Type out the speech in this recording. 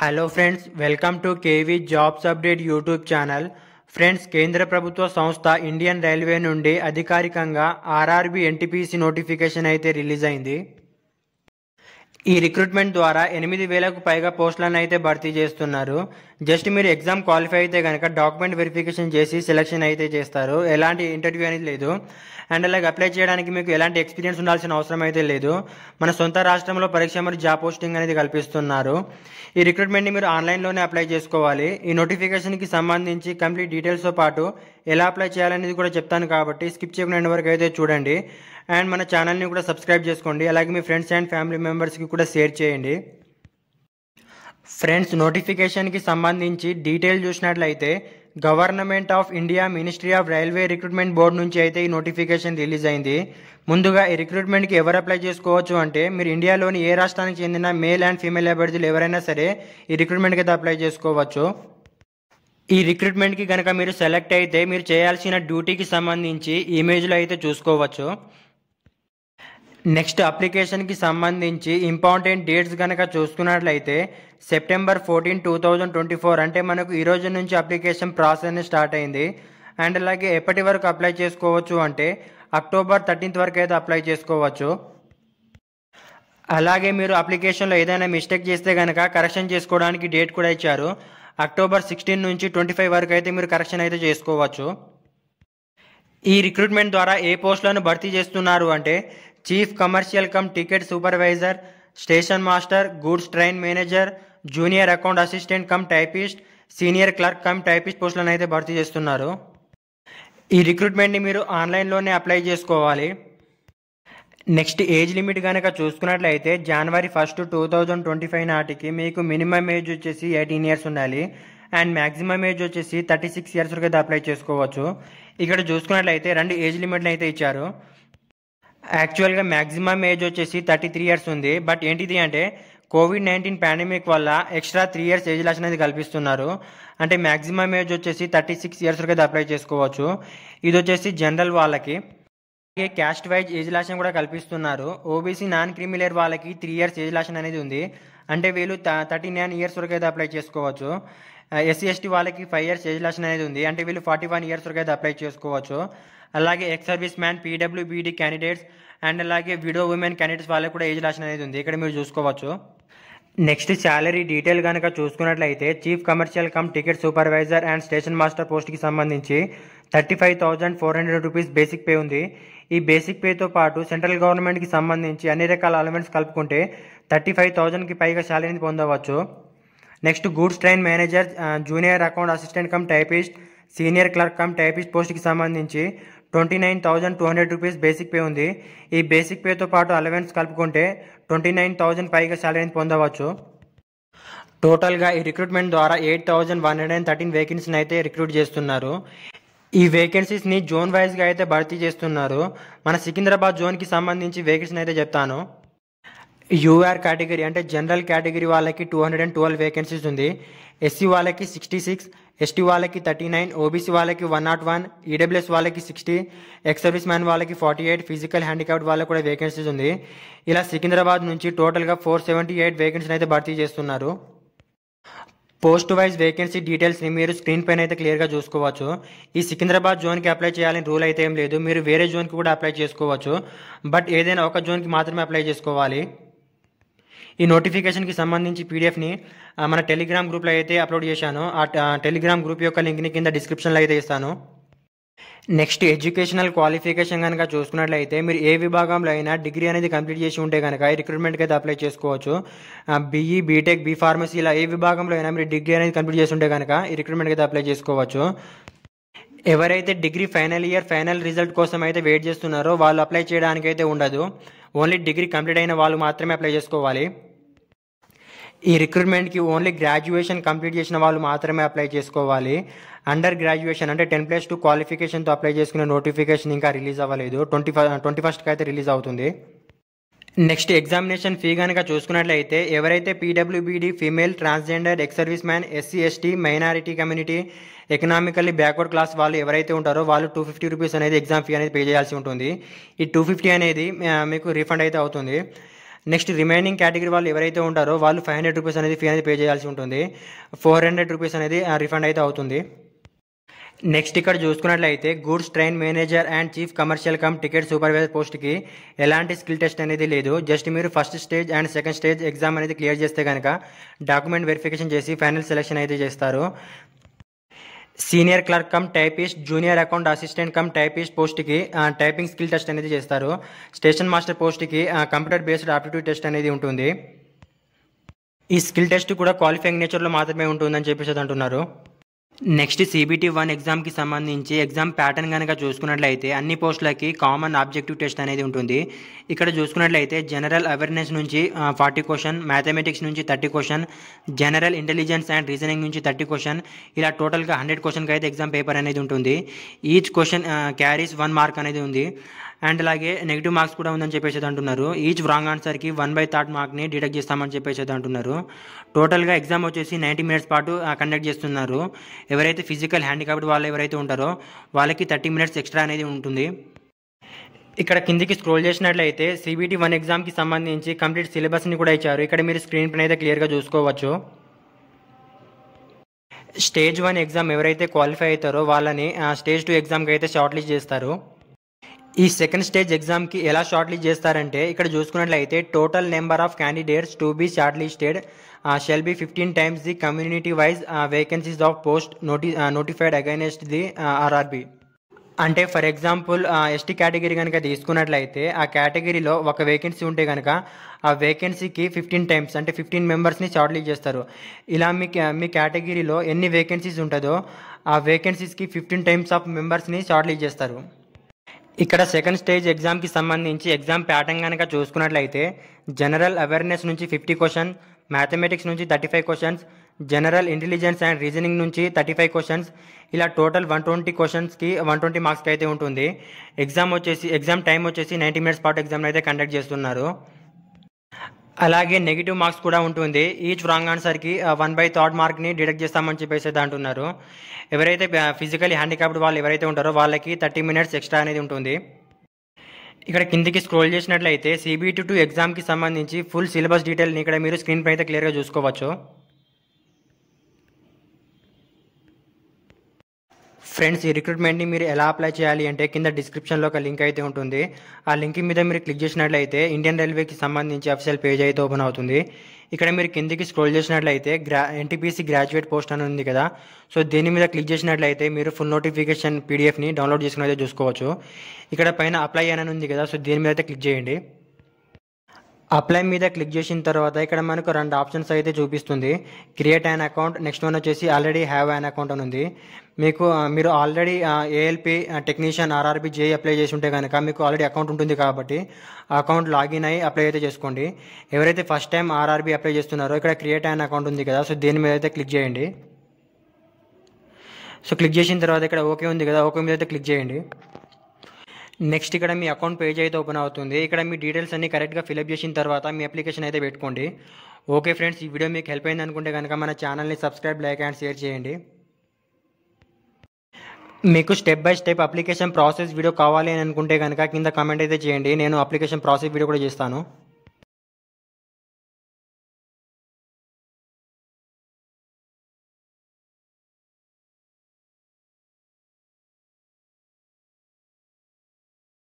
Hello friends, welcome to KV jobs update YouTube channel. Friends, కేంద్ర ప్రభుత్వ సంస్థ Indian railway నుండి అధికారికంగా ఆర్ఆర్బీ ఎన్టీపీసీ నోటిఫికేషన్ అయితే రిలీజ్ అయింది. ఈ రిక్రూట్మెంట్ ద్వారా 8,000కు పైగా పోస్టులను అయితే భర్తీ చేస్తున్నారు. జస్ట్ మీరు ఎగ్జామ్ క్వాలిఫై అయితే కనుక డాక్యుమెంట్ వెరిఫికేషన్ చేసి సెలెక్షన్ అయితే చేస్తారు. ఎలాంటి ఇంటర్వ్యూ అనేది లేదు. అండ్ అలాగే అప్లై చేయడానికి మీకు ఎలాంటి ఎక్స్పీరియన్స్ ఉండాల్సిన అవసరం అయితే లేదు. మన సొంత రాష్ట్రంలో పరీక్ష మరియు జాబ్ పోస్టింగ్ అనేది కల్పిస్తున్నారు. ఈ రిక్రూట్మెంట్ని మీరు ఆన్లైన్లోనే అప్లై చేసుకోవాలి. ఈ నోటిఫికేషన్కి సంబంధించి కంప్లీట్ డీటెయిల్స్తో పాటు ఎలా అప్లై చేయాలనేది కూడా చెప్తాను, కాబట్టి స్కిప్ చేయకుండా ఎండ్ వరకు అయితే చూడండి. అండ్ మన ఛానల్ని కూడా సబ్స్క్రైబ్ చేసుకోండి. అలాగే మీ ఫ్రెండ్స్ అండ్ ఫ్యామిలీ మెంబర్స్కి కూడా షేర్ చేయండి. ఫ్రెండ్స్, నోటిఫికేషన్కి సంబంధించి డీటెయిల్ చూసినట్లయితే government of India ministry of railway recruitment board నుంచి అయితే ఈ నోటిఫికేషన్ రిలీజ్ అయింది. ముందుగా ఈ రిక్రూట్మెంట్కి ఎవరు అప్లై చేసుకోవచ్చు అంటే, మీరు ఇండియాలోని ఏ రాష్ట్రానికి చెందిన మేల్ అండ్ ఫీమేల్ అభ్యర్థులు ఎవరైనా సరే ఈ రిక్రూట్మెంట్కి అయితే అప్లై చేసుకోవచ్చు. ఈ రిక్రూట్మెంట్కి కనుక మీరు సెలెక్ట్ అయితే మీరు చేయాల్సిన డ్యూటీకి సంబంధించి ఇమేజ్లో అయితే చూసుకోవచ్చు. నెక్స్ట్, అప్లికేషన్కి సంబంధించి ఇంపార్టెంట్ డేట్స్ కనుక చూసుకున్నట్లయితే సెప్టెంబర్ 14, 2024 అంటే మనకు ఈ రోజు నుంచి అప్లికేషన్ ప్రాసెస్ అనేది స్టార్ట్ అయింది. అండ్ అలాగే ఎప్పటి వరకు అప్లై చేసుకోవచ్చు అంటే అక్టోబర్ 13 వరకు అయితే అప్లై చేసుకోవచ్చు. అలాగే మీరు అప్లికేషన్లో ఏదైనా మిస్టేక్ చేస్తే కనుక కరెక్షన్ చేసుకోవడానికి డేట్ కూడా ఇచ్చారు. అక్టోబర్ 16 నుంచి 25 వరకు అయితే మీరు కరెక్షన్ అయితే చేసుకోవచ్చు. ఈ రిక్రూట్మెంట్ ద్వారా ఏ పోస్టులను భర్తీ చేస్తున్నారు అంటే chief commercial come ticket supervisor, station master, goods train manager, junior account assistant cum typist, senior clerk cum typist పోస్టులను అయితే భర్తీ చేస్తున్నారు. ఈ రిక్రూట్మెంట్ని మీరు ఆన్లైన్లోనే అప్లై చేసుకోవాలి. నెక్స్ట్, ఏజ్ లిమిట్ కనుక చూసుకున్నట్లయితే జనవరి 1, 2025 నాటికి మీకు మినిమం ఏజ్ వచ్చేసి 18 ఇయర్స్ ఉండాలి. అండ్ మ్యాక్సిమం ఏజ్ వచ్చేసి 36 ఇయర్స్ వరకు అయితే అప్లై చేసుకోవచ్చు. ఇక్కడ చూసుకున్నట్లయితే 2 ఏజ్ లిమిట్లు అయితే ఇచ్చారు. యాక్చువల్గా మ్యాక్సిమం ఏజ్ వచ్చేసి 33 ఇయర్స్ ఉంది. బట్ ఏంటిది అంటే COVID-19 పాండమిక్ వల్ల ఎక్స్ట్రా 3 ఇయర్స్ ఏజ్ లాస్ అనేది కల్పిస్తున్నారు. అంటే మ్యాక్సిమం ఏజ్ వచ్చేసి 36 ఇయర్స్ వరకు అయితే అప్లై చేసుకోవచ్చు. ఇది వచ్చేసి జనరల్ వాళ్ళకి. అలాగే క్యాస్ట్ వైజ్ ఏజ్ లాషన్ కూడా కల్పిస్తున్నారు. ఓబీసీ నాన్ క్రిమిలేయర్ వాళ్ళకి 3 ఇయర్స్ ఏజ్ లాషన్ అనేది ఉంది. అంటే వీళ్ళు 39 ఇయర్స్ వరకు అయితే అప్లై చేసుకోవచ్చు. ఎస్సీ ఎస్టీ వాళ్ళకి 5 ఇయర్స్ ఏజ్ లాషన్ అనేది ఉంది. అంటే వీళ్ళు 41 ఇయర్స్ వరకు అయితే అప్లై చేసుకోవచ్చు. అలాగే X service man, PWBD candidates and అలాగే విడో ఉమెన్ క్యాండిడేట్స్ వాళ్ళకి కూడా ఏజ్ లాషన్ అనేది ఉంది. ఇక్కడ మీరు చూసుకోవచ్చు. నెక్స్ట్, శాలరీ డీటెయిల్ కనుక చూసుకున్నట్లయితే chief commercial come ticket supervisor and station master పోస్ట్కి సంబంధించి 35,400 రూపీస్ బేసిక్ పే ఉంది. ఈ బేసిక్ పేతో పాటు సెంట్రల్ గవర్నమెంట్కి సంబంధించి అన్ని రకాల అలవెన్స్ కలుపుకుంటే 35,000కి పైగా శాలరీని పొందవచ్చు. Next, goods train manager, junior account assistant cum typist, senior clerk cum typist పోస్ట్కి సంబంధించి 29,200 రూపీస్ బేసిక్ పే ఉంది. ఈ బేసిక్ పేతో పాటు అలవెన్స్ కలుపుకుంటే 29,000 పైగా శాలరీని పొందవచ్చు. టోటల్గా ఈ రిక్రూట్మెంట్ ద్వారా 8,113 వేకెన్సీని అయితే రిక్రూట్ చేస్తున్నారు. ఈ వేకెన్సీస్ని జోన్ వైజ్గా అయితే భర్తీ చేస్తున్నారు. మన సికింద్రాబాద్ జోన్కి సంబంధించి వేకెన్సీని అయితే చెప్తాను. యూఆర్ కేటగిరీ అంటే జనరల్ కేటగిరీ వాళ్ళకి 212 వేకెన్సీస్ ఉంది. ఎస్సీ వాళ్ళకి 66, ఎస్టీ వాళ్ళకి 39, ఓబీసీ వాళ్ళకి 101, ఈడబ్ల్యూఎస్ వాళ్ళకి 60, ఎక్స్ సర్వీస్ మ్యాన్ వాళ్ళకి 48, ఫిజికల్ హ్యాండిక్యాప్డ్ వాళ్ళకి కూడా వేకెన్సీస్ ఉంది. ఇలా సికింద్రాబాద్ నుంచి టోటల్గా 478 వేకెన్సీని అయితే భర్తీ చేస్తున్నారు. పోస్ట్ వైజ్ వేకెన్సీ డీటెయిల్స్ని మీరు స్క్రీన్ పైన అయితే క్లియర్గా చూసుకోవచ్చు. ఈ సికింద్రాబాద్ జోన్కి అప్లై చేయాలని రూల్ అయితే ఏం లేదు. మీరు వేరే జోన్కి కూడా అప్లై చేసుకోవచ్చు. బట్ ఏదైనా ఒక జోన్కి మాత్రమే అప్లై చేసుకోవాలి. ఈ నోటిఫికేషన్కి సంబంధించి పీడిఎఫ్ని మన టెలిగ్రామ్ గ్రూప్లో అయితే అప్లోడ్ చేశాను. ఆ టెలిగ్రామ్ గ్రూప్ యొక్క లింక్ని కింద డిస్క్రిప్షన్లో అయితే ఇస్తాను. నెక్స్ట్, ఎడ్యుకేషనల్ క్వాలిఫికేషన్ కనుక చూసుకున్నట్లయితే మీరు ఏ విభాగంలో అయినా డిగ్రీ అనేది కంప్లీట్ చేసి ఉంటే కనుక ఈ రిక్రూట్మెంట్కి అయితే అప్లై చేసుకోవచ్చు. బీఈ, బీటెక్, బీ ఫార్మసీ ఇలా ఏ విభాగంలో అయినా మీరు డిగ్రీ అనేది కంప్లీట్ చేసి ఉంటే కనుక ఈ రిక్రూట్మెంట్కి అయితే అప్లై చేసుకోవచ్చు. ఎవరైతే degree final year final result కోసం అయితే వెయిట్ చేస్తున్నారో వాళ్ళు అప్లై చేయడానికి అయితే ఉండదు. ఓన్లీ డిగ్రీ కంప్లీట్ అయిన వాళ్ళు మాత్రమే అప్లై చేసుకోవాలి. ఈ రిక్రూట్మెంట్కి ఓన్లీ గ్రాడ్యుయేషన్ కంప్లీట్ చేసిన వాళ్ళు మాత్రమే అప్లై చేసుకోవాలి. అండర్ గ్రాడ్యుయేషన్ అంటే 10+2 క్వాలిఫికేషన్తో అప్లై చేసుకునే నోటిఫికేషన్ ఇంకా రిలీజ్ అవ్వలేదు. 21కి అయితే రిలీజ్ అవుతుంది. నెక్స్ట్, ఎగ్జామినేషన్ ఫీ కనుక చూసుకున్నట్లయితే ఎవరైతే PWBD, female, transgender, ex service man, SC ST, minority community, economically backward class వాళ్ళు ఎవరైతే ఉంటారో వాళ్ళు 250 రూపీస్ అనేది ఎగ్జామ్ ఫీ అనేది పే చేయాల్సి ఉంటుంది. ఈ 250 అనేది మీకు రిఫండ్ అయితే అవుతుంది. నెక్స్ట్ రిమైనింగ్ కేటగిరీ వాళ్ళు ఎవరైతే ఉంటారో వాళ్ళు 500 రూపీస్ అనేది ఫీ అనేది పే చేయాల్సి ఉంటుంది. 400 రూపీస్ అనేది రిఫండ్ అయితే అవుతుంది. నెక్స్ట్ ఇక్కడ చూసుకున్నట్లయితే goods train manager and chief commercial come ticket supervisor పోస్ట్కి ఎలాంటి స్కిల్ టెస్ట్ అనేది లేదు. జస్ట్ మీరు first stage and second stage exam అనేది క్లియర్ చేస్తే కనుక డాక్యుమెంట్ వెరిఫికేషన్ చేసి ఫైనల్ సెలెక్షన్ అయితే చేస్తారు. Senior clerk cum typist, junior account assistant cum typist పోస్ట్కి టైపింగ్ స్కిల్ టెస్ట్ అనేది చేస్తారు. స్టేషన్ మాస్టర్ పోస్ట్కి కంప్యూటర్ బేస్డ్ ఆప్టిట్యూడ్ టెస్ట్ అనేది ఉంటుంది. ఈ స్కిల్ టెస్ట్ కూడా క్వాలిఫైయింగ్ నేచర్లో మాత్రమే ఉంటుందని చెప్పేసి అంటున్నారు. నెక్స్ట్ CBT 1 ఎగ్జామ్కి సంబంధించి ఎగ్జామ్ ప్యాటర్న్ కనుక చూసుకున్నట్లయితే అన్ని పోస్టులకి కామన్ ఆబ్జెక్టివ్ టెస్ట్ అనేది ఉంటుంది. ఇక్కడ చూసుకున్నట్లయితే జనరల్ అవేర్నెస్ నుంచి 40 క్వశ్చన్, మ్యాథమెటిక్స్ నుంచి 30 question, general intelligence and reasoning నుంచి 30 క్వశ్చన్, ఇలా టోటల్గా 100 క్వశ్చన్కి అయితే ఎగ్జామ్ పేపర్ అనేది ఉంటుంది. ఈచ్ క్వశ్చన్ క్యారీస్ 1 మార్క్ అనేది ఉంది. అండ్ అలాగే నెగిటివ్ మార్క్స్ కూడా ఉందని చెప్పేసి అంటున్నారు. ఈచ్ రాంగ్ ఆన్సర్కి 1/3 మార్క్ని డిడక్ట్ చేస్తామని చెప్పేసి అంటున్నారు. టోటల్గా ఎగ్జామ్ వచ్చేసి 90 మినిట్స్ పాటు కండక్ట్ చేస్తున్నారు. ఎవరైతే ఫిజికల్ హ్యాండిక్యాప్డ్ వాళ్ళు ఎవరైతే ఉంటారో వాళ్ళకి 30 మినిట్స్ ఎక్స్ట్రా అనేది ఉంటుంది. ఇక్కడ కిందికి స్క్రోల్ చేసినట్లయితే CBT 1 ఎగ్జామ్కి సంబంధించి కంప్లీట్ సిలబస్ని కూడా ఇచ్చారు. ఇక్కడ మీరు స్క్రీన్ పైన అయితే క్లియర్గా చూసుకోవచ్చు. స్టేజ్ 1 ఎగ్జామ్ ఎవరైతే క్వాలిఫై అవుతారో వాళ్ళని స్టేజ్ 2 ఎగ్జామ్కి అయితే షార్ట్ లిస్ట్ చేస్తారు. ఈ సెకండ్ స్టేజ్ ఎగ్జామ్కి ఎలా షార్ట్ లిస్ట్ చేస్తారంటే ఇక్కడ చూసుకున్నట్లయితే total number of candidates to be short listed shall be 15 times the community wise vacancies of post notified against the RRB. అంటే ఫర్ ఎగ్జాంపుల్ ST కేటగిరీ కనుక తీసుకున్నట్లయితే ఆ కేటగిరీలో ఒక వేకెన్సీ ఉంటే కనుక ఆ వేకెన్సీకి 15 టైమ్స్ అంటే 15 మెంబర్స్ని షార్ట్ లిస్ట్ చేస్తారు. ఇలా మీ కేటగిరీలో ఎన్ని వేకెన్సీస్ ఉంటుందో ఆ వేకెన్సీస్కి 15 టైమ్స్ ఆఫ్ మెంబర్స్ని షార్ట్ లిస్ట్ చేస్తారు. ఇక్కడ సెకండ్ స్టేజ్ ఎగ్జామ్కి సంబంధించి ఎగ్జామ్ ప్యాటర్న్ కనుక చూసుకున్నట్లయితే జనరల్ అవేర్నెస్ నుంచి 50 క్వశ్చన్, మ్యాథమెటిక్స్ నుంచి 35 questions, general intelligence and reasoning నుంచి 35 క్వశ్చన్స్, ఇలా టోటల్ 120 క్వశ్చన్స్కి 120 మార్క్స్కి అయితే ఉంటుంది. ఎగ్జామ్ టైం వచ్చేసి 90 మినిట్స్ పాటు ఎగ్జామ్ అయితే కండక్ట్ చేస్తున్నారు. అలాగే నెగిటివ్ మార్క్స్ కూడా ఉంటుంది. ఈచ్ రాంగ్ ఆన్సర్కి 1/3 మార్క్ని డిడక్ట్ చేస్తామని చెప్పేసి అంటున్నారు. ఎవరైతే ఫిజికలీ హ్యాండిక్యాప్డ్ వాళ్ళు ఎవరైతే ఉంటారో వాళ్ళకి 30 మినిట్స్ ఎక్స్ట్రా అనేది ఉంటుంది. ఇక్కడ కిందికి స్క్రోల్ చేసినట్లయితే CBT 2 ఎగ్జామ్కి సంబంధించి ఫుల్ సిలబస్ డీటెయిల్ని ఇక్కడ మీరు స్క్రీన్ పై అయితే క్లియర్గా చూసుకోవచ్చు. ఫ్రెండ్స్, ఈ రిక్రూట్మెంట్ని మీరు ఎలా అప్లై చేయాలి అంటే కింద డిస్క్రిప్షన్లో ఒక లింక్ అయితే ఉంటుంది. ఆ లింక్ మీద మీరు క్లిక్ చేసినట్లయితే ఇండియన్ రైల్వేకి సంబంధించి అఫీషియల్ పేజ్ అయితే ఓపెన్ అవుతుంది. ఇక్కడ మీరు కిందికి స్క్రోల్ చేసినట్లయితే NTPC గ్రాడ్యుయేట్ పోస్ట్ అని ఉంది కదా, సో దీని మీద క్లిక్ చేసినట్లయితే మీరు ఫుల్ నోటిఫికేషన్ PDFని డౌన్లోడ్ చేసుకుని అయితే చూసుకోవచ్చు. ఇక్కడ పైన అప్లై అని ఉంది కదా, సో దీని మీద అయితే క్లిక్ చేయండి. అప్లై మీద క్లిక్ చేసిన తర్వాత ఇక్కడ మనకు 2 ఆప్షన్స్ అయితే చూపిస్తుంది. Create an account, next one వచ్చేసి ఆల్రెడీ హ్యావ్ అన్ అకౌంట్ అని ఉంది. మీరు already ALP technician RRB JEE apply చేసి ఉంటే కనుక మీకు ఆల్రెడీ అకౌంట్ ఉంటుంది కాబట్టి ఆ అకౌంట్ లాగిన్ అయ్యి అప్లై అయితే చేసుకోండి. ఎవరైతే ఫస్ట్ టైం RRB అప్లై చేస్తున్నారో ఇక్కడ క్రియేట్ అన్ అకౌంట్ ఉంది కదా, సో దీని మీద అయితే క్లిక్ చేయండి. సో క్లిక్ చేసిన తర్వాత ఇక్కడ ఓకే ఉంది కదా, ఓకే మీద అయితే క్లిక్ చేయండి. నెక్స్ట్ ఇక్కడ మీ అకౌంట్ పేజ్ అయితే ఓపెన్ అవుతుంది. ఇక్కడ మీ డీటెయిల్స్ అన్ని కరెక్ట్గా ఫిల్అప్ చేసిన తర్వాత మీ అప్లికేషన్ అయితే పెట్టుకోండి. ఓకే ఫ్రెండ్స్, ఈ వీడియో మీకు హెల్ప్ అయింది అనుకుంటే కనుక మన ఛానల్ని సబ్స్క్రైబ్, లైక్ అండ్ షేర్ చేయండి. మీకు step by step application process video కావాలి అని అనుకుంటే కనుక కింద కామెంట్ అయితే చేయండి. నేను అప్లికేషన్ ప్రాసెస్ వీడియో కూడా చేస్తాను.